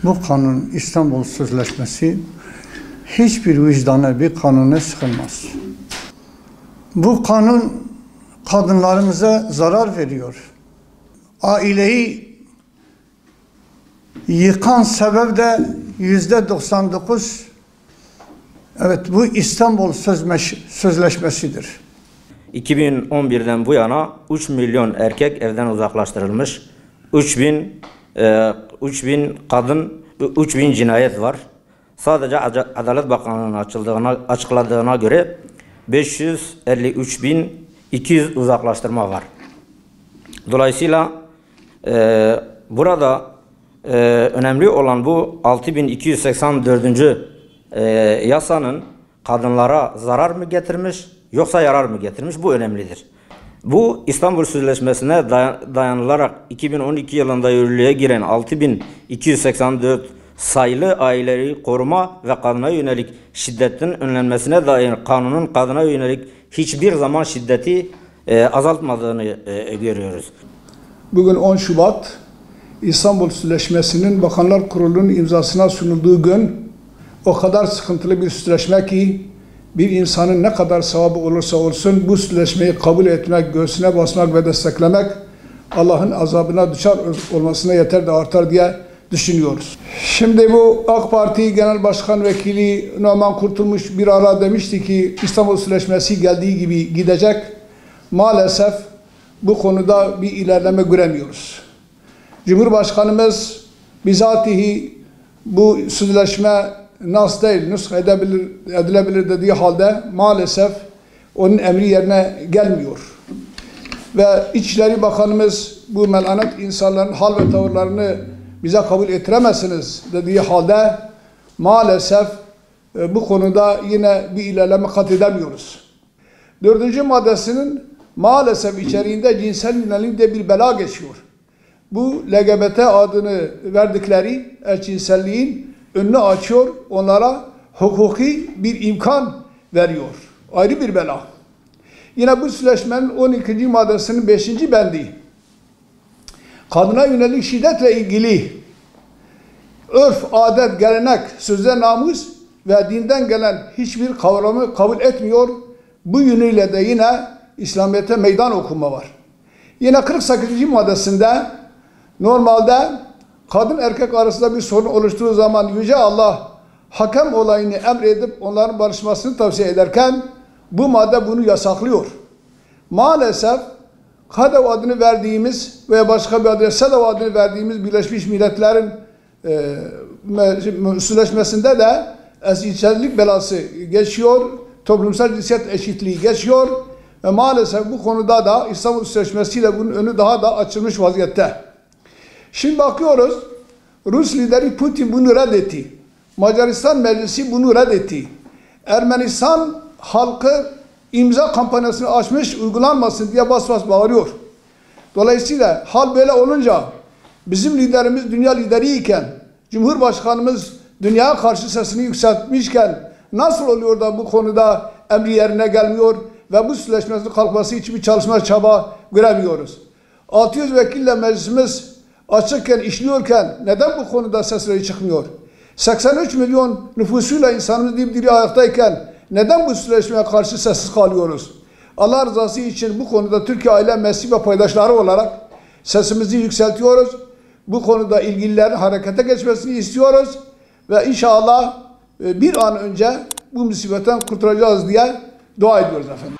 Bu kanun, İstanbul Sözleşmesi hiçbir vicdana, bir kanuna sıkılmaz. Bu kanun kadınlarımıza zarar veriyor. Aileyi yıkan sebep de %99, evet, bu İstanbul Sözleşmesi'dir. 2011'den bu yana 3 milyon erkek evden uzaklaştırılmış. 3000 kadın, 3000 cinayet var. Sadece Adalet Bakanlığı'nın açıkladığına göre 553.200 uzaklaştırma var. Dolayısıyla burada önemli olan bu 6284. Yasanın kadınlara zarar mı getirmiş yoksa yarar mı getirmiş, bu önemlidir. Bu İstanbul Sözleşmesi'ne dayanılarak 2012 yılında yürürlüğe giren 6284 sayılı aileyi koruma ve kadına yönelik şiddetin önlenmesine dair kanunun kadına yönelik hiçbir zaman şiddeti azaltmadığını görüyoruz. Bugün 10 Şubat İstanbul Sözleşmesi'nin Bakanlar Kurulu'nun imzasına sunulduğu gün, o kadar sıkıntılı bir sözleşme ki bir insanın ne kadar sevabı olursa olsun bu sözleşmeyi kabul etmek, göğsüne basmak ve desteklemek Allah'ın azabına düşer olmasına yeter de artar diye düşünüyoruz. Şimdi bu AK Parti Genel Başkan Vekili Numan Kurtulmuş bir ara demişti ki İstanbul Sözleşmesi geldiği gibi gidecek. Maalesef bu konuda bir ilerleme göremiyoruz. Cumhurbaşkanımız bizatihi bu sözleşme nas değil, nusk edilebilir dediği halde maalesef onun emri yerine gelmiyor. Ve İçişleri Bakanımız bu melanet insanların hal ve tavırlarını bize kabul ettiremezsiniz dediği halde maalesef bu konuda yine bir ilerleme kat edemiyoruz. 4. maddesinin maalesef içeriğinde cinsel yönelimde bir bela geçiyor. Bu LGBT adını verdikleri eşcinselliğin önünü açıyor, onlara hukuki bir imkan veriyor. Ayrı bir bela. Yine bu sözleşmenin 12. maddesinin 5. bendi, kadına yönelik şiddetle ilgili örf, adet, gelenek, sözde namus ve dinden gelen hiçbir kavramı kabul etmiyor. Bu yönüyle de yine İslamiyet'e meydan okuma var. Yine 48. maddesinde normalde kadın erkek arasında bir sorun oluştuğu zaman Yüce Allah hakem olayını emredip onların barışmasını tavsiye ederken bu madde bunu yasaklıyor. Maalesef KADEV adını verdiğimiz veya başka bir adıyla SEDEV adını verdiğimiz Birleşmiş Milletler'in sözleşmesinde de eşcinsellik belası geçiyor, toplumsal cinsiyet eşitliği geçiyor ve maalesef bu konuda da İstanbul Sözleşmesi ile bunun önü daha da açılmış vaziyette. Şimdi bakıyoruz, Rus lideri Putin bunu reddetti. Macaristan Meclisi bunu reddetti. Ermenistan halkı imza kampanyasını açmış, uygulanmasın diye bas bas bağırıyor. Dolayısıyla hal böyle olunca bizim liderimiz dünya lideriyken, Cumhurbaşkanımız dünyaya karşı sesini yükseltmişken nasıl oluyor da bu konuda emri yerine gelmiyor ve bu sözleşmenin kalkması için bir çalışma çaba göremiyoruz. 600 vekille meclisimiz açıkken, işliyorken neden bu konuda sesleri çıkmıyor? 83 milyon nüfusuyla insanımız diri ayaktayken neden bu sözleşmeye karşı sessiz kalıyoruz? Allah rızası için bu konuda Türkiye Aile Meclisi ve paydaşları olarak sesimizi yükseltiyoruz. Bu konuda ilgililerin harekete geçmesini istiyoruz ve inşallah bir an önce bu musibetten kurtulacağız diye dua ediyoruz efendim.